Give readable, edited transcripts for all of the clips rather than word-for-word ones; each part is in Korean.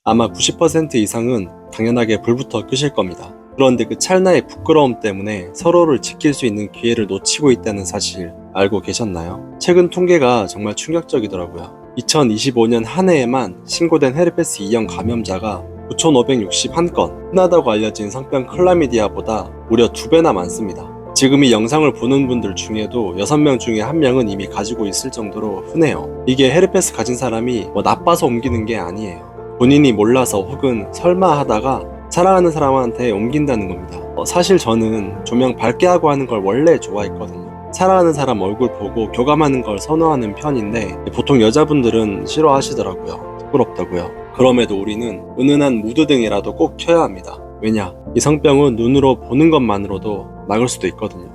아마 90% 이상은 당연하게 불부터 끄실 겁니다. 그런데 그 찰나의 부끄러움 때문에 서로를 지킬 수 있는 기회를 놓치고 있다는 사실 알고 계셨나요? 최근 통계가 정말 충격적이더라고요. 2025년 한 해에만 신고된 헤르페스 2형 감염자가 9,561건, 흔하다고 알려진 성병 클라미디아보다 무려 2배나 많습니다. 지금 이 영상을 보는 분들 중에도 6명 중에 1명은 이미 가지고 있을 정도로 흔해요. 이게 헤르페스 가진 사람이 나빠서 옮기는 게 아니에요. 본인이 몰라서 혹은 설마 하다가 사랑하는 사람한테 옮긴다는 겁니다. 사실 저는 조명 밝게 하고 하는 걸 원래 좋아했거든요. 사랑하는 사람 얼굴 보고 교감하는 걸 선호하는 편인데 보통 여자분들은 싫어하시더라고요. 부끄럽다고요. 그럼에도 우리는 은은한 무드등이라도 꼭 켜야 합니다. 왜냐? 이 성병은 눈으로 보는 것만으로도 막을 수도 있거든요.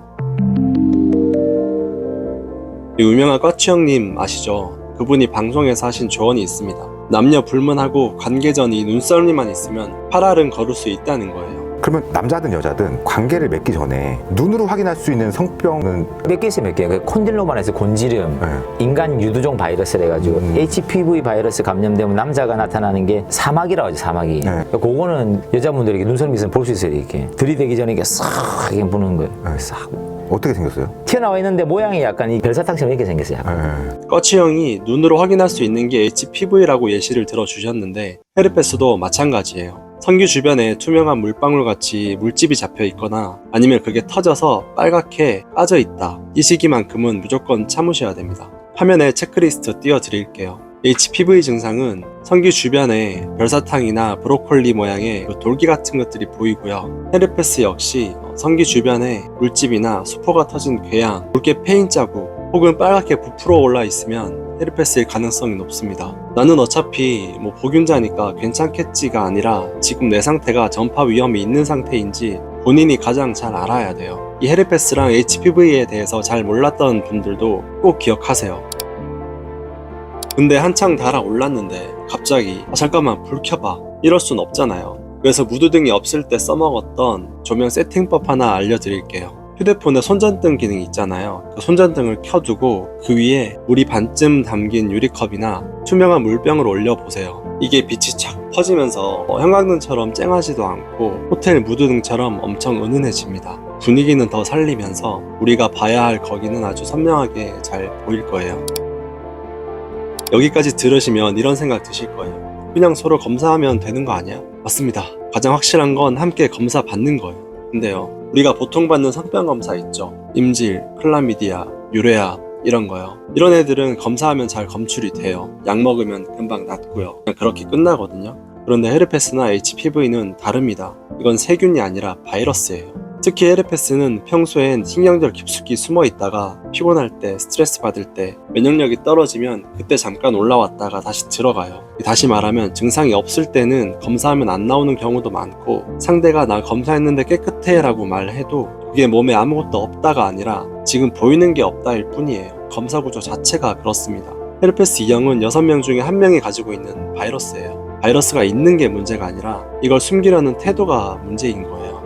이 유명한 까치 형님 아시죠? 그분이 방송에서 하신 조언이 있습니다. 남녀 불문하고 관계 전 이 눈썰미만 있으면 8알은 걸을 수 있다는 거예요. 그러면 남자든 여자든 관계를 맺기 전에 눈으로 확인할 수 있는 성병은 몇 개 있어요, 몇 개. 콘딜로만에서 곤지름, 인간 유두종 바이러스를 해가지고 HPV 바이러스 감염되면 남자가 나타나는 게 사마귀라고 하죠, 사마귀. 그거는 여자분들에게 눈썰미 있으면 볼 수 있어요, 이렇게. 들이대기 전에 이렇게 싹 이렇게 보는 거예요. 싹. 어떻게 생겼어요? 튀어나와 있는데 모양이 약간 이 별사탕처럼 이렇게 생겼어요. 꺼치 형이 눈으로 확인할 수 있는 게 HPV라고 예시를 들어주셨는데 헤르페스도 마찬가지예요. 성기 주변에 투명한 물방울 같이 물집이 잡혀 있거나 아니면 그게 터져서 빨갛게 까져 있다. 이 시기만큼은 무조건 참으셔야 됩니다. 화면에 체크리스트 띄워드릴게요. HPV 증상은 성기 주변에 별사탕이나 브로콜리 모양의 돌기 같은 것들이 보이고요. 헤르페스 역시 성기 주변에 물집이나 수포가 터진 궤양, 붉게 패인 자국 혹은 빨갛게 부풀어 올라 있으면 헤르페스일 가능성이 높습니다. 나는 어차피 보균자니까 괜찮겠지가 아니라 지금 내 상태가 전파 위험이 있는 상태인지 본인이 가장 잘 알아야 돼요. 이 헤르페스랑 HPV에 대해서 잘 몰랐던 분들도 꼭 기억하세요. 근데 한창 달아올랐는데 갑자기 잠깐만 불 켜봐 이럴 순 없잖아요. 그래서 무드등이 없을 때 써먹었던 조명 세팅법 하나 알려드릴게요. 휴대폰에 손전등 기능이 있잖아요. 그 손전등을 켜두고 그 위에 물이 반쯤 담긴 유리컵이나 투명한 물병을 올려보세요. 이게 빛이 착 퍼지면서 형광등처럼 쨍하지도 않고 호텔 무드등처럼 엄청 은은해집니다. 분위기는 더 살리면서 우리가 봐야 할 거기는 아주 선명하게 잘 보일 거예요. 여기까지 들으시면 이런 생각 드실 거예요. 그냥 서로 검사하면 되는 거 아니야? 맞습니다. 가장 확실한 건 함께 검사 받는 거예요. 근데요, 우리가 보통 받는 성병 검사 있죠? 임질, 클라미디아, 유레아 이런 거요. 이런 애들은 검사하면 잘 검출이 돼요. 약 먹으면 금방 낫고요. 그냥 그렇게 끝나거든요. 그런데 헤르페스나 HPV는 다릅니다. 이건 세균이 아니라 바이러스예요. 특히 헤르페스는 평소엔 신경절 깊숙이 숨어 있다가 피곤할 때, 스트레스 받을 때 면역력이 떨어지면 그때 잠깐 올라왔다가 다시 들어가요. 다시 말하면 증상이 없을 때는 검사하면 안 나오는 경우도 많고 상대가 나 검사했는데 깨끗해 라고 말해도 그게 몸에 아무것도 없다가 아니라 지금 보이는 게 없다일 뿐이에요. 검사 구조 자체가 그렇습니다. 헤르페스 2형은 6명 중에 1명이 가지고 있는 바이러스예요. 바이러스가 있는 게 문제가 아니라 이걸 숨기려는 태도가 문제인 거예요.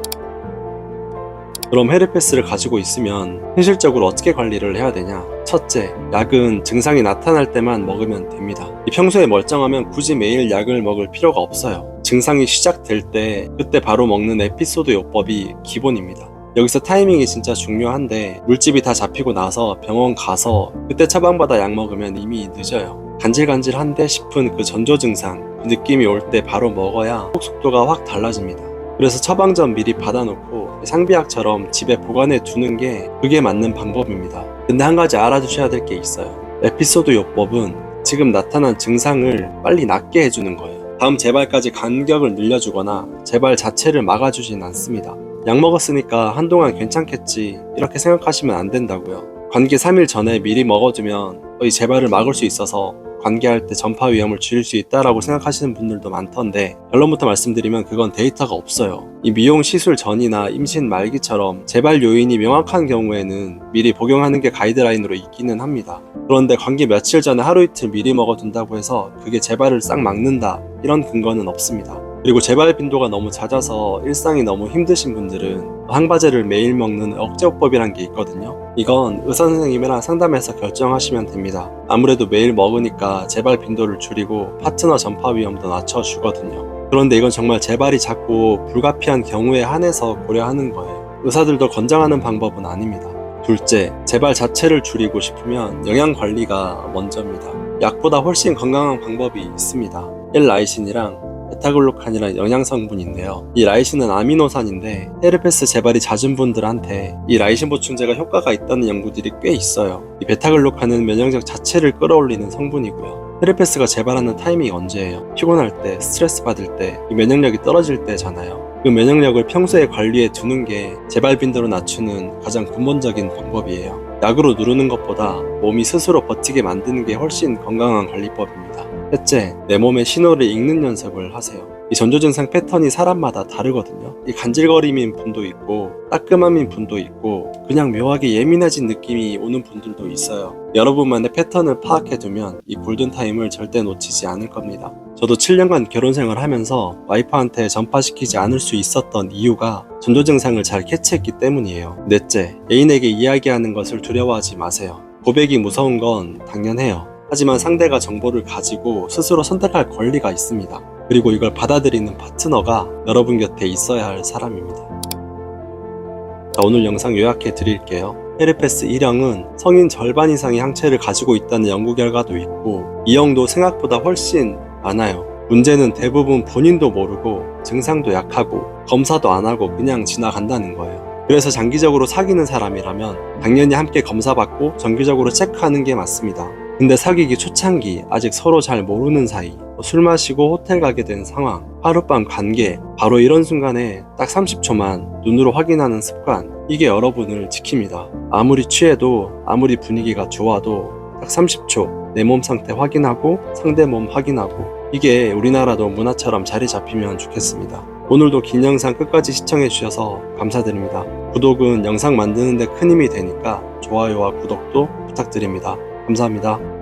그럼 헤르페스를 가지고 있으면 현실적으로 어떻게 관리를 해야 되냐? 첫째, 약은 증상이 나타날 때만 먹으면 됩니다. 평소에 멀쩡하면 굳이 매일 약을 먹을 필요가 없어요. 증상이 시작될 때 그때 바로 먹는 에피소드 요법이 기본입니다. 여기서 타이밍이 진짜 중요한데 물집이 다 잡히고 나서 병원 가서 그때 처방받아 약 먹으면 이미 늦어요. 간질간질한데 싶은 그 전조 증상, 그 느낌이 올 때 바로 먹어야 속도가 확 달라집니다. 그래서 처방전 미리 받아놓고 상비약처럼 집에 보관해 두는 게 그게 맞는 방법입니다. 근데 한 가지 알아두셔야 될 게 있어요. 에피소드 요법은 지금 나타난 증상을 빨리 낫게 해주는 거예요. 다음 재발까지 간격을 늘려주거나 재발 자체를 막아주진 않습니다. 약 먹었으니까 한동안 괜찮겠지 이렇게 생각하시면 안 된다고요. 관계 3일 전에 미리 먹어두면 이 재발을 막을 수 있어서 관계할 때 전파 위험을 줄일 수 있다라고 생각하시는 분들도 많던데 결론부터 말씀드리면 그건 데이터가 없어요. 이 미용 시술 전이나 임신 말기처럼 재발 요인이 명확한 경우에는 미리 복용하는 게 가이드라인으로 있기는 합니다. 그런데 관계 며칠 전에 하루 이틀 미리 먹어둔다고 해서 그게 재발을 싹 막는다 이런 근거는 없습니다. 그리고 재발 빈도가 너무 잦아서 일상이 너무 힘드신 분들은 항바제를 매일 먹는 억제요법이란 게 있거든요. 이건 의사 선생님이랑 상담해서 결정하시면 됩니다. 아무래도 매일 먹으니까 재발 빈도를 줄이고 파트너 전파 위험도 낮춰주거든요. 그런데 이건 정말 재발이 잦고 불가피한 경우에 한해서 고려하는 거예요. 의사들도 권장하는 방법은 아닙니다. 둘째, 재발 자체를 줄이고 싶으면 영양 관리가 먼저입니다. 약보다 훨씬 건강한 방법이 있습니다. L-라이신이랑 베타글루칸이라는 영양 성분인데요. 이 라이신은 아미노산인데 헤르페스 재발이 잦은 분들한테 이 라이신 보충제가 효과가 있다는 연구들이 꽤 있어요. 이 베타글루칸은 면역력 자체를 끌어올리는 성분이고요. 헤르페스가 재발하는 타이밍이 언제예요? 피곤할 때, 스트레스 받을 때, 이 면역력이 떨어질 때잖아요. 그 면역력을 평소에 관리해 두는 게 재발 빈도를 낮추는 가장 근본적인 방법이에요. 약으로 누르는 것보다 몸이 스스로 버티게 만드는 게 훨씬 건강한 관리법입니다. 셋째, 내 몸의 신호를 읽는 연습을 하세요. 이 전조 증상 패턴이 사람마다 다르거든요. 이 간질거림인 분도 있고 따끔함인 분도 있고 그냥 묘하게 예민해진 느낌이 오는 분들도 있어요. 여러분만의 패턴을 파악해두면 이 골든타임을 절대 놓치지 않을 겁니다. 저도 7년간 결혼 생활을 하면서 와이프한테 전파시키지 않을 수 있었던 이유가 전조 증상을 잘 캐치했기 때문이에요. 넷째, 애인에게 이야기하는 것을 두려워하지 마세요. 고백이 무서운 건 당연해요. 하지만 상대가 정보를 가지고 스스로 선택할 권리가 있습니다. 그리고 이걸 받아들이는 파트너가 여러분 곁에 있어야 할 사람입니다. 자, 오늘 영상 요약해 드릴게요. 헤르페스 1형은 성인 절반 이상의 항체를 가지고 있다는 연구 결과도 있고 2형도 생각보다 훨씬 많아요. 문제는 대부분 본인도 모르고 증상도 약하고 검사도 안 하고 그냥 지나간다는 거예요. 그래서 장기적으로 사귀는 사람이라면 당연히 함께 검사받고 정기적으로 체크하는 게 맞습니다. 근데 사귀기 초창기 아직 서로 잘 모르는 사이 술 마시고 호텔 가게 된 상황, 하룻밤 관계, 바로 이런 순간에 딱 30초만 눈으로 확인하는 습관, 이게 여러분을 지킵니다. 아무리 취해도 아무리 분위기가 좋아도 딱 30초 내 몸 상태 확인하고 상대 몸 확인하고, 이게 우리나라도 문화처럼 자리 잡히면 좋겠습니다. 오늘도 긴 영상 끝까지 시청해주셔서 감사드립니다. 구독은 영상 만드는데 큰 힘이 되니까 좋아요와 구독도 부탁드립니다. 감사합니다.